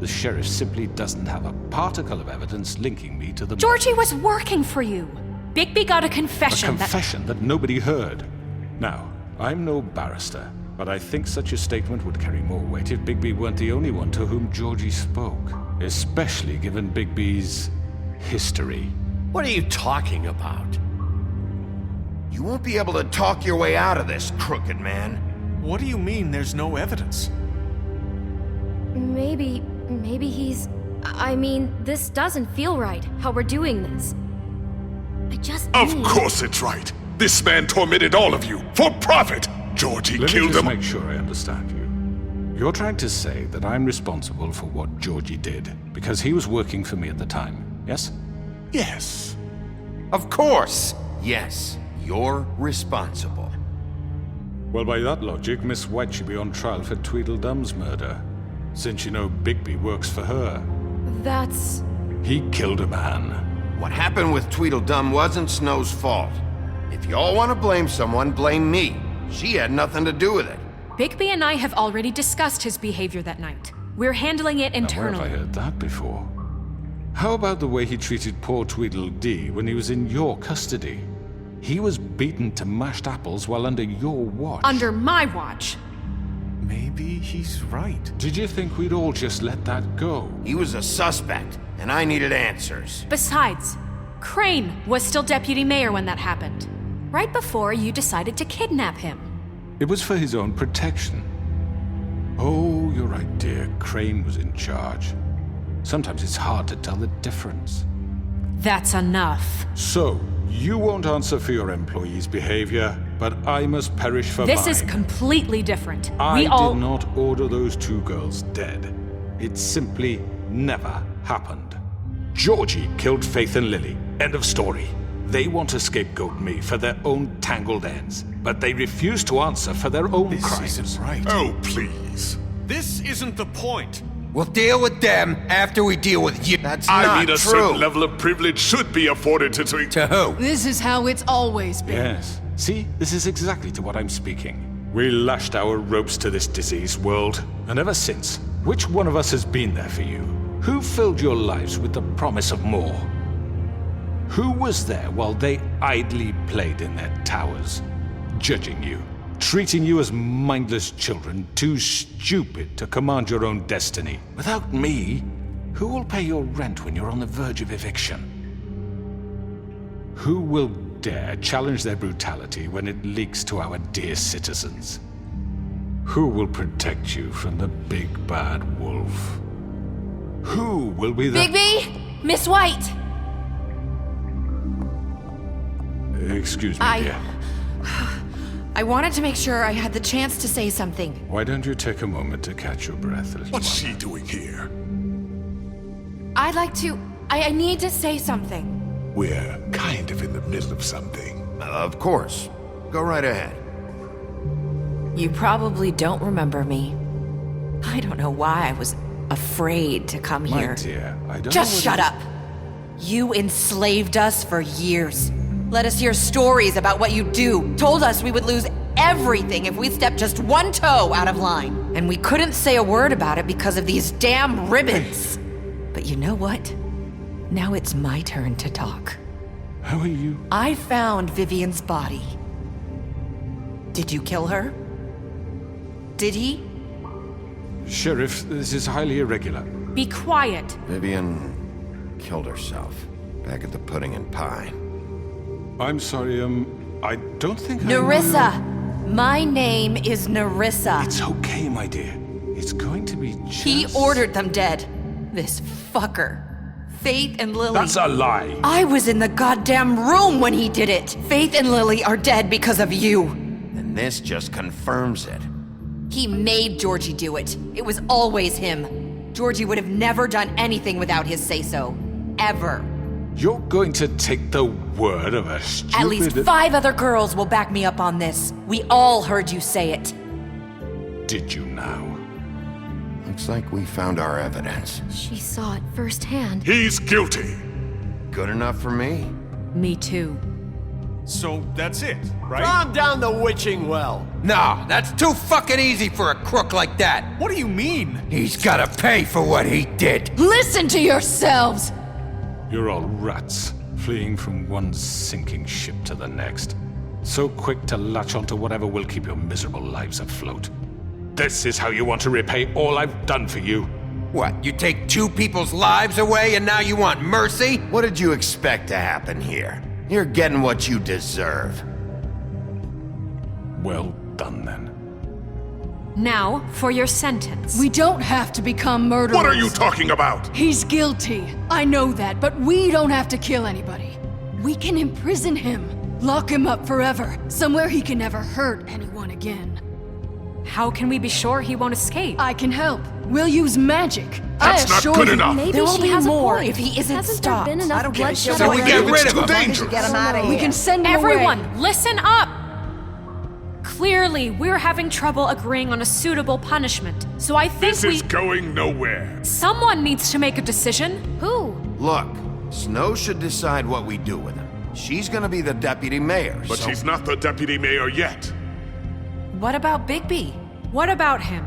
Speaker 7: The sheriff simply doesn't have a particle of evidence linking me to the—
Speaker 3: Georgie was working for you. Bigby got a confession—
Speaker 7: A confession that nobody heard. Now, I'm no barrister, but I think such a statement would carry more weight if Bigby weren't the only one to whom Georgie spoke. Especially given Bigby's history.
Speaker 8: What are you talking about?
Speaker 2: You won't be able to talk your way out of this, Crooked Man.
Speaker 8: What do you mean there's no evidence?
Speaker 15: Maybe he's... I mean, this doesn't feel right, how we're doing this. I just
Speaker 13: Of course it's right. This man tormented all of you, for profit! Georgie killed them.
Speaker 7: Let me just make sure I understand you. You're trying to say that I'm responsible for what Georgie did, because he was working for me at the time, yes?
Speaker 13: Yes.
Speaker 2: Of course! Yes, you're responsible.
Speaker 7: Well, by that logic, Miss White should be on trial for Tweedledum's murder. Since you know Bigby works for her.
Speaker 3: That's...
Speaker 7: He killed a man.
Speaker 2: What happened with Tweedledum wasn't Snow's fault. If you all want to blame someone, blame me. She had nothing to do with it.
Speaker 3: Bigby and I have already discussed his behavior that night. We're handling it internally.
Speaker 7: Now, where have I heard that before? How about the way he treated poor Tweedledee when he was in your custody? He was beaten to mashed apples while under your watch.
Speaker 3: Under my watch.
Speaker 16: Maybe he's right.
Speaker 7: Did you think we'd all just let that go?
Speaker 2: He was a suspect, and I needed answers.
Speaker 3: Besides, Crane was still deputy mayor when that happened. Right before you decided to kidnap him.
Speaker 7: It was for his own protection. Oh, you're right, dear. Crane was in charge. Sometimes it's hard to tell the difference.
Speaker 3: That's enough.
Speaker 7: So, you won't answer for your employees' behavior, but I must perish for
Speaker 3: This
Speaker 7: mine.
Speaker 3: is completely different.
Speaker 7: I
Speaker 3: We all...
Speaker 7: did not order those 2 girls dead. It simply never happened. Georgie killed Faith and Lily. End of story. They want to scapegoat me for their own tangled ends, but they refuse to answer for their own crimes.
Speaker 16: This isn't right.
Speaker 13: Oh, please.
Speaker 16: This isn't the point.
Speaker 12: We'll deal with them after we deal with you.
Speaker 2: That's
Speaker 13: I
Speaker 2: not
Speaker 13: mean, a
Speaker 2: true.
Speaker 13: certain level of privilege should be afforded to...
Speaker 12: To who?
Speaker 1: This is how it's always been.
Speaker 7: Yes. See, this is exactly to what I'm speaking. We lashed our ropes to this diseased world, and ever since, which one of us has been there for you? Who filled your lives with the promise of more? Who was there while they idly played in their towers, judging you, treating you as mindless children, too stupid to command your own destiny? Without me, who will pay your rent when you're on the verge of eviction? Who will dare challenge their brutality when it leaks to our dear citizens? Who will protect you from the big bad wolf? Who will be the...
Speaker 17: Bigby! Miss White!
Speaker 7: Excuse me, dear.
Speaker 17: I wanted to make sure I had the chance to say something.
Speaker 7: Why don't you take a moment to catch your breath, little
Speaker 13: What's
Speaker 7: one?
Speaker 13: she doing here?
Speaker 17: I'd like to... I need to say something.
Speaker 13: We're kind of in the middle of something.
Speaker 2: Of course. Go right ahead.
Speaker 10: You probably don't remember me. I don't know why I was afraid to come
Speaker 7: My
Speaker 10: here.
Speaker 7: dear, I don't
Speaker 10: Just
Speaker 7: know
Speaker 10: shut up. You enslaved us for years. Let us hear stories about what you do. Told us we would lose everything if we stepped just one toe out of line. And we couldn't say a word about it because of these damn ribbons. But you know what? Now it's my turn to talk.
Speaker 7: How are you?
Speaker 10: I found Vivian's body. Did you kill her? Did he?
Speaker 7: Sheriff, this is highly irregular.
Speaker 3: Be quiet.
Speaker 2: Vivian killed herself back at the Pudding and Pie.
Speaker 7: I'm sorry, I don't think
Speaker 10: Nerissa! My name is Nerissa.
Speaker 7: It's okay, my dear. It's going to be just...
Speaker 10: He ordered them dead. This fucker. Faith and Lily.
Speaker 7: That's a lie.
Speaker 10: I was in the goddamn room when he did it. Faith and Lily are dead because of you.
Speaker 2: And this just confirms it.
Speaker 10: He made Georgie do it. It was always him. Georgie would have never done anything without his say-so. Ever.
Speaker 7: You're going to take the word of a stupid...
Speaker 10: At least 5 other girls will back me up on this. We all heard you say it.
Speaker 7: Did you now?
Speaker 2: Looks like we found our evidence.
Speaker 15: She saw it firsthand.
Speaker 13: He's guilty.
Speaker 2: Good enough for me.
Speaker 3: Me too.
Speaker 16: So that's it, right?
Speaker 14: Calm down the witching well.
Speaker 12: No, that's too fucking easy for a crook like that.
Speaker 16: What do you mean?
Speaker 12: He's gotta pay for what he did.
Speaker 1: Listen to yourselves!
Speaker 7: You're all rats, fleeing from one sinking ship to the next. So quick to latch onto whatever will keep your miserable lives afloat. This is how you want to repay all I've done for you.
Speaker 12: What, you take 2 people's lives away and now you want mercy?
Speaker 2: What did you expect to happen here? You're getting what you deserve.
Speaker 7: Well done, then.
Speaker 3: Now, for your sentence.
Speaker 1: We don't have to become murderers.
Speaker 13: What are you talking about?
Speaker 1: He's guilty. I know that, but we don't have to kill anybody. We can imprison him. Lock him up forever. Somewhere he can never hurt anyone again.
Speaker 3: How can we be sure he won't escape?
Speaker 1: I can help. We'll use magic.
Speaker 13: That's
Speaker 1: I
Speaker 13: not
Speaker 1: assure
Speaker 13: good
Speaker 1: you.
Speaker 13: enough.
Speaker 15: Maybe
Speaker 10: There will
Speaker 15: she
Speaker 10: be
Speaker 15: has
Speaker 10: more
Speaker 15: a point.
Speaker 10: if he isn't
Speaker 15: Hasn't
Speaker 10: stopped.
Speaker 15: there been enough
Speaker 10: I don't give a
Speaker 15: bloodshed
Speaker 10: shit.
Speaker 12: So we
Speaker 15: already?
Speaker 12: get rid
Speaker 13: It's
Speaker 12: of
Speaker 13: too
Speaker 12: him.
Speaker 13: dangerous.
Speaker 1: We can send him
Speaker 3: Everyone,
Speaker 1: away.
Speaker 3: listen up! Clearly, we're having trouble agreeing on a suitable punishment. So I think
Speaker 13: This is going nowhere.
Speaker 3: Someone needs to make a decision.
Speaker 15: Who?
Speaker 2: Look, Snow should decide what we do with him. She's gonna be the deputy mayor,
Speaker 13: But
Speaker 2: so...
Speaker 13: she's not the deputy mayor yet.
Speaker 10: What about Bigby?
Speaker 3: What about him?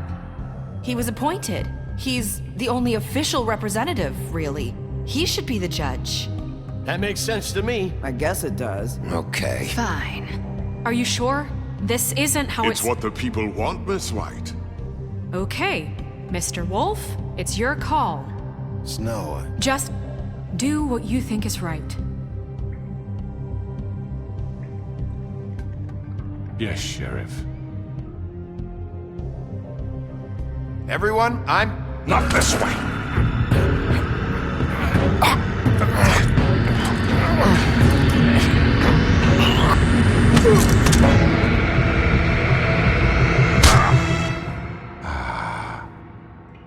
Speaker 10: He was appointed. He's the only official representative, really.
Speaker 17: He should be the judge.
Speaker 18: That makes sense to me.
Speaker 4: I guess it does.
Speaker 2: Okay.
Speaker 3: Fine. Are you sure? This isn't how
Speaker 13: It's what the people want, Miss White.
Speaker 3: Okay, Mr. Wolf, it's your call.
Speaker 2: Snow.
Speaker 3: Just do what you think is right.
Speaker 7: Yes, Sheriff.
Speaker 2: Everyone, I'm...
Speaker 13: Not this way.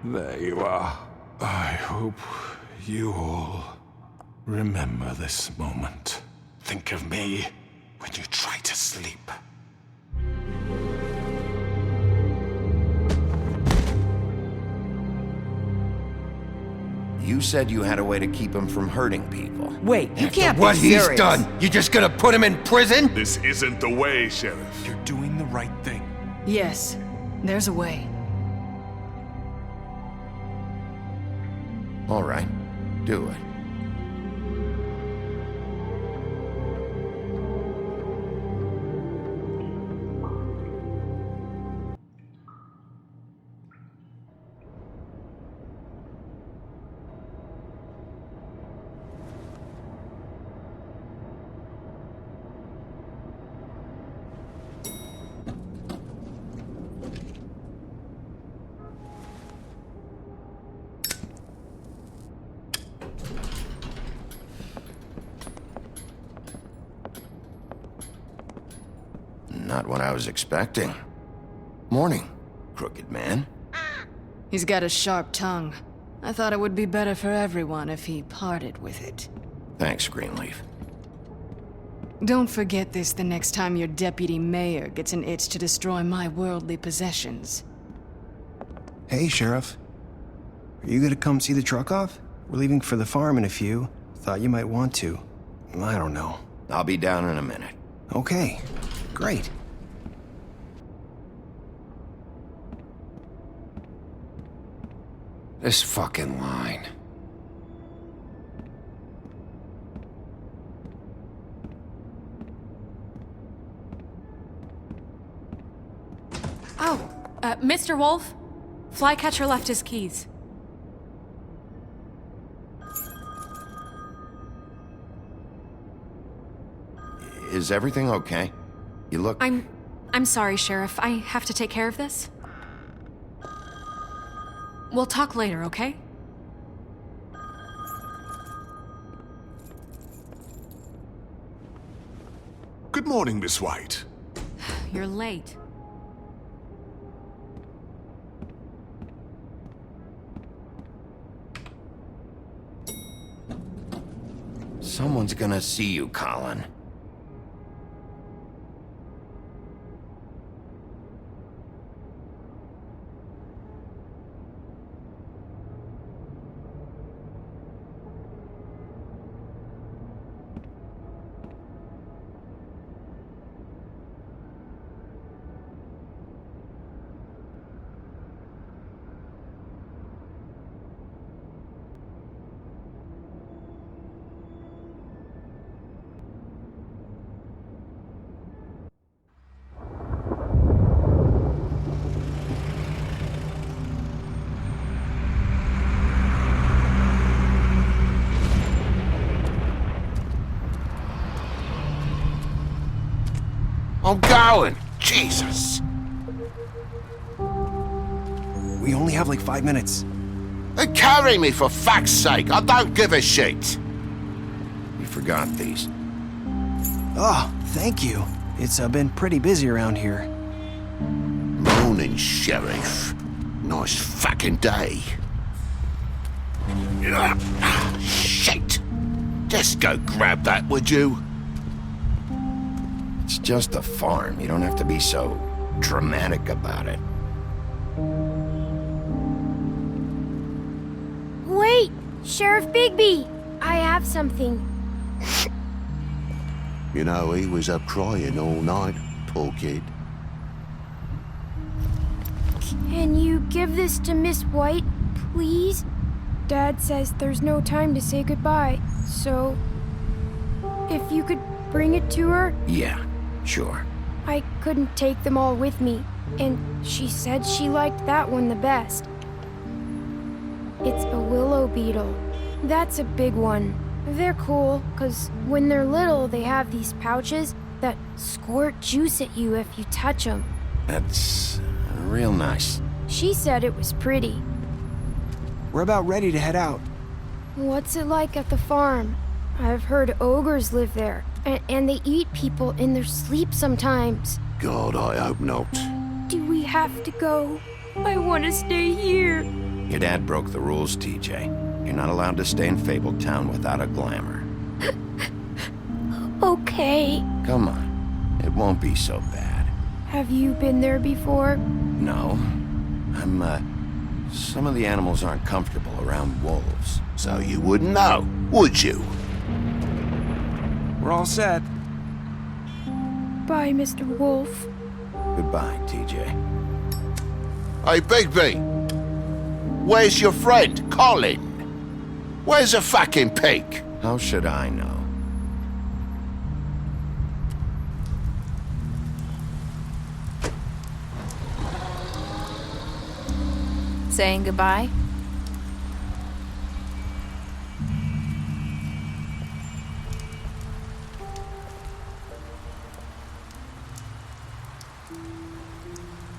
Speaker 7: There you are. I hope you all remember this moment.
Speaker 13: Think of me when you try to sleep.
Speaker 2: You said you had a way to keep him from hurting people.
Speaker 4: Wait, you can't be
Speaker 2: What he's
Speaker 4: serious.
Speaker 2: done, you just gonna put him in prison?
Speaker 13: This isn't the way, Sheriff.
Speaker 16: You're doing the right thing.
Speaker 1: Yes, there's a way.
Speaker 2: All right, do it. Not what I was expecting. Morning, crooked man.
Speaker 1: He's got a sharp tongue. I thought it would be better for everyone if he parted with it.
Speaker 2: Thanks, Greenleaf.
Speaker 1: Don't forget this the next time your deputy mayor gets an itch to destroy my worldly possessions.
Speaker 19: Hey, Sheriff. Are you gonna come see the truck off? We're leaving for the farm in a few. Thought you might want to. I don't know.
Speaker 2: I'll be down in a minute.
Speaker 19: Okay, great.
Speaker 2: This fucking line.
Speaker 3: Oh, Mr. Wolf, Flycatcher left his keys.
Speaker 2: Is everything okay? You look...
Speaker 3: I'm sorry, Sheriff. I have to take care of this. We'll talk later, okay?
Speaker 13: Good morning, Miss White.
Speaker 3: You're late.
Speaker 2: Someone's gonna see you, Colin. I'm going! Jesus!
Speaker 19: We only have like 5 minutes.
Speaker 2: Then carry me for fuck's sake! I don't give a shit! You forgot these.
Speaker 19: Oh, thank you. It's been pretty busy around here.
Speaker 2: Morning, Sheriff. Nice fucking day. Shit! Just go grab that, would you? It's just a farm. You don't have to be so dramatic about it.
Speaker 20: Wait! Sheriff Bigby! I have something.
Speaker 21: You know, he was up crying all night, poor kid.
Speaker 20: Can you give this to Miss White, please? Dad says there's no time to say goodbye, so if you could bring it to her?
Speaker 2: Yeah, sure.
Speaker 20: I couldn't take them all with me, and she said she liked that one the best. It's a willow beetle. That's a big one. They're cool, because when they're little, they have these pouches that squirt juice at you if you touch them.
Speaker 2: That's real nice.
Speaker 20: She said it was pretty.
Speaker 19: We're about ready to head out.
Speaker 20: What's it like at the farm? I've heard ogres live there, and they eat people in their sleep sometimes.
Speaker 21: God, I hope not.
Speaker 20: Do we have to go? I want to stay here.
Speaker 2: Your dad broke the rules, TJ. You're not allowed to stay in Fabletown without a glamour.
Speaker 20: Okay.
Speaker 2: Come on. It won't be so bad.
Speaker 20: Have you been there before?
Speaker 2: No. Some of the animals aren't comfortable around wolves.
Speaker 21: So you wouldn't know, would you?
Speaker 19: We're all set.
Speaker 20: Bye, Mr. Wolf.
Speaker 2: Goodbye, TJ.
Speaker 21: Hey, Bigby. Where's your friend, Colin? Where's the fucking pig?
Speaker 2: How should I know?
Speaker 11: Saying goodbye?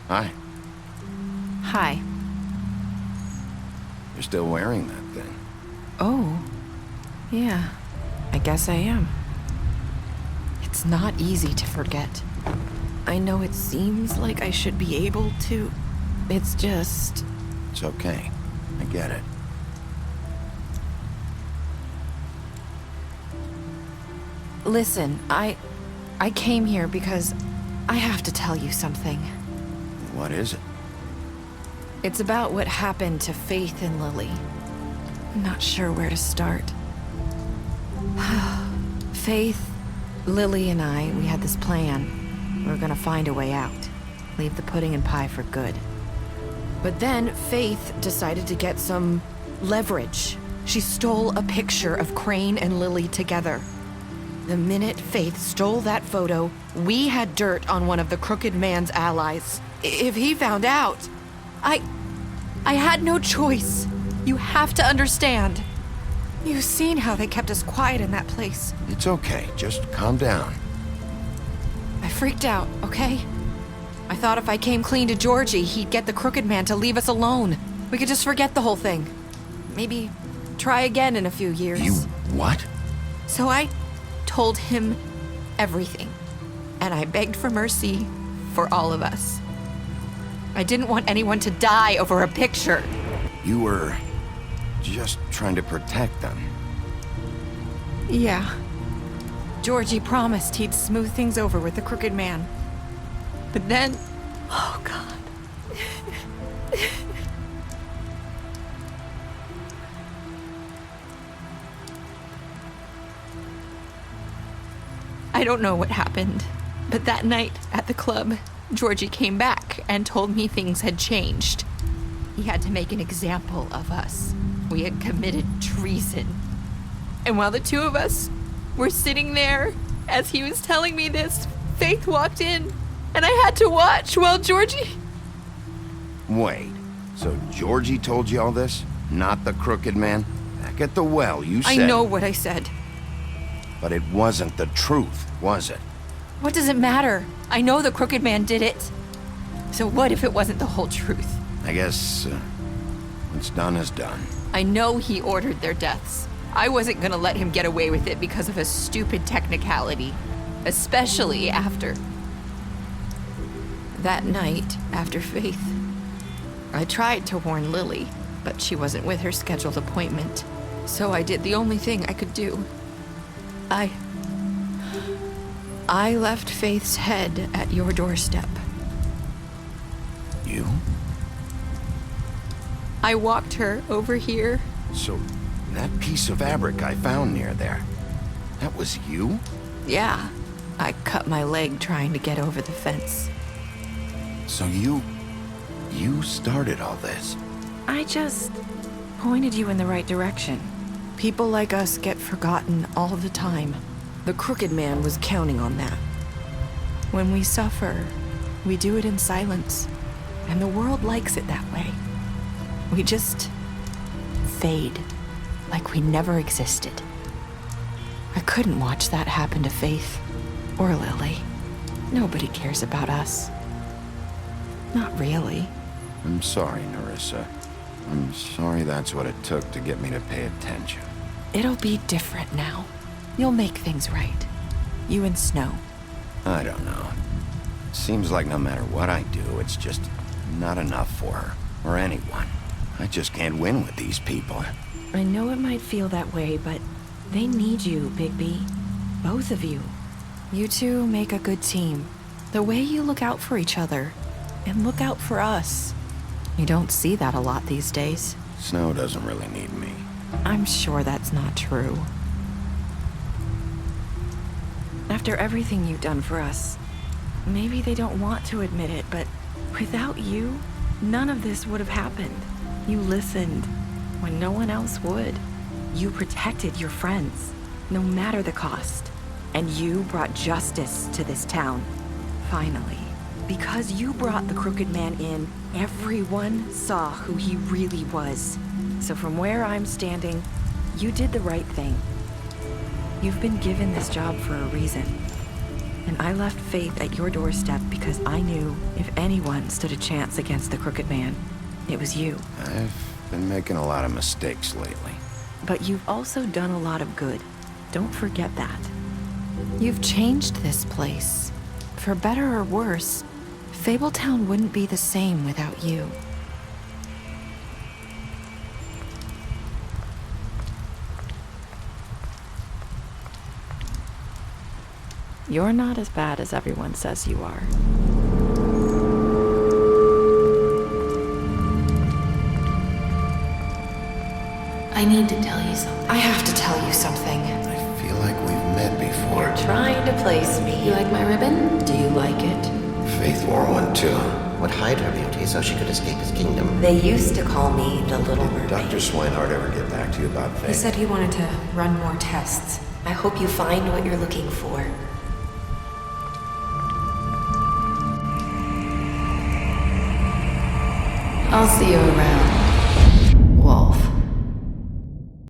Speaker 2: Hi.
Speaker 11: Hi.
Speaker 2: You're still wearing that thing.
Speaker 5: Oh. Yeah. I guess I am. It's not easy to forget. I know it seems like I should be able to. It's just...
Speaker 2: It's okay. I get it.
Speaker 5: Listen, I came here because I have to tell you something.
Speaker 2: What is it?
Speaker 5: It's about what happened to Faith and Lily. I'm not sure where to start. Faith, Lily, and I, we had this plan. We were gonna find a way out. Leave the pudding and pie for good. But then Faith decided to get some leverage. She stole a picture of Crane and Lily together. The minute Faith stole that photo, we had dirt on one of the crooked man's allies. If he found out, I had no choice. You have to understand. You've seen how they kept us quiet in that place.
Speaker 2: It's okay. Just calm down.
Speaker 5: I freaked out, okay? I thought if I came clean to Georgie, he'd get the crooked man to leave us alone. We could just forget the whole thing. Maybe try again in a few years.
Speaker 2: You what?
Speaker 5: So I told him everything. And I begged for mercy for all of us. I didn't want anyone to die over a picture.
Speaker 2: You were just trying to protect them.
Speaker 5: Yeah. Georgie promised he'd smooth things over with the crooked man. But then... Oh, God. I don't know what happened, but that night at the club, Georgie came back and told me things had changed. He had to make an example of us. We had committed treason. And while the two of us were sitting there, as he was telling me this, Faith walked in, and I had to watch while Georgie...
Speaker 2: Wait, so Georgie told you all this? Not the crooked man? Back at the well, you said...
Speaker 5: I know what I said.
Speaker 2: But it wasn't the truth, was it?
Speaker 5: What does it matter? I know the crooked man did it. So what if it wasn't the whole truth?
Speaker 2: I guess what's done is done.
Speaker 5: I know he ordered their deaths. I wasn't gonna let him get away with it because of a stupid technicality. Especially after... That night, after Faith, I tried to warn Lily, but she wasn't with her scheduled appointment. So I did the only thing I could do. I left Faith's head at your doorstep.
Speaker 2: You?
Speaker 5: I walked her over here.
Speaker 2: So, that piece of fabric I found near there, that was you?
Speaker 5: Yeah. I cut my leg trying to get over the fence.
Speaker 2: So you started all this?
Speaker 5: pointed you in the right direction. People like us get forgotten all the time. The Crooked Man was counting on that. When we suffer, we do it in silence, and the world likes it that way. We just fade, like we never existed. I couldn't watch that happen to Faith or Lily. Nobody cares about us. Not really.
Speaker 2: I'm sorry, Nerissa. I'm sorry that's what it took to get me to pay attention.
Speaker 5: It'll be different now. You'll make things right. You and Snow.
Speaker 2: I don't know. It seems like no matter what I do, it's just not enough for her, or anyone. I just can't win with these people.
Speaker 5: I know it might feel that way, but they need you, Bigby. Both of you. You two make a good team. The way you look out for each other, and look out for us. You don't see that a lot these days.
Speaker 2: Snow doesn't really need me.
Speaker 5: I'm sure that's not true. After everything you've done for us, maybe they don't want to admit it, but without you, none of this would have happened. You listened when no one else would. You protected your friends, no matter the cost. And you brought justice to this town. Finally. Because you brought the Crooked Man in, everyone saw who he really was. So from where I'm standing, you did the right thing. You've been given this job for a reason. And I left Faith at your doorstep because I knew if anyone stood a chance against the Crooked Man, it was you.
Speaker 2: I've been making a lot of mistakes lately.
Speaker 5: But you've also done a lot of good. Don't forget that. You've changed this place. For better or worse, Fabletown wouldn't be the same without you. You're not as bad as everyone says you are.
Speaker 3: I need to tell you something.
Speaker 5: I have to tell you something.
Speaker 2: I feel like we've met before.
Speaker 5: You're trying to place me.
Speaker 3: You like my ribbon?
Speaker 5: Do you like it?
Speaker 2: Faith wore one too.
Speaker 6: Would hide her beauty so she could escape his kingdom.
Speaker 5: They used to call me the Little Mermaid.
Speaker 2: Dr. Swinehart ever get back to you about Faith?
Speaker 3: He said he wanted to run more tests.
Speaker 5: I hope you find what you're looking for.
Speaker 3: I'll see you around.